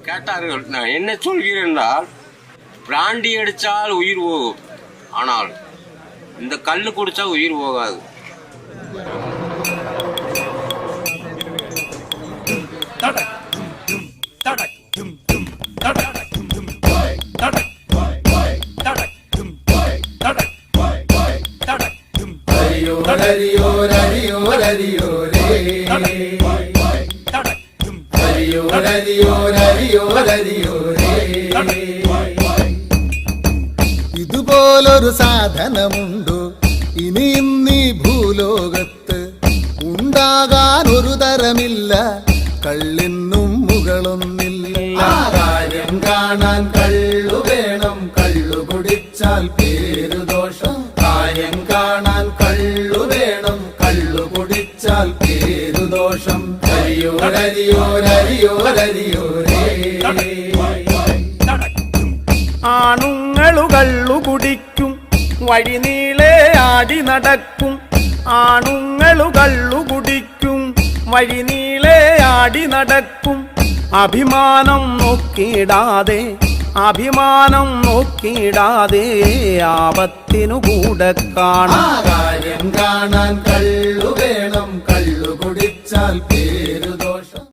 கேட்டார்கள். நான் என்ன சொல்கிறேன் என்றால், பிராண்டி அடித்தால் உயிர் போகும், ஆனால் இந்த கல் குடிச்சா உயிர் போகாது. ഇതുപോലൊരു സാധനമുണ്ടോ ഇനി ഇന്നീ ഭൂലോകത്ത്? ഉണ്ടാകാൻ ഒരു തരമില്ല, കള്ളിനും മുകളൊന്നില്ല. കാര്യം കാണാൻ കള്ളു വേണം, കള്ളു കുടിച്ചാൽ പേരുദോഷം. കാര്യം കാണാൻ കള്ളു വേണം, കള്ളു കുടിച്ചാൽ പേരുദോഷം. ഹരിയോരരിയോരരിയോരരിയോരേ. ആണുങ്ങളു കള്ളു കുടിക്കും, വഴിനീളെ ആടി നടക്കും. ആണുങ്ങളു കള്ളു കുടിക്കും, വഴിനീളെ ആടി നടക്കും. അഭിമാനം നോക്കിയിടാതെ, അഭിമാനം നോക്കിയിടാതെ ആപത്തിനു കൂടെ കാണാം. കാര്യം കാണാൻ കള്ളു വേണം, കള്ളു കുടിച്ചാൽ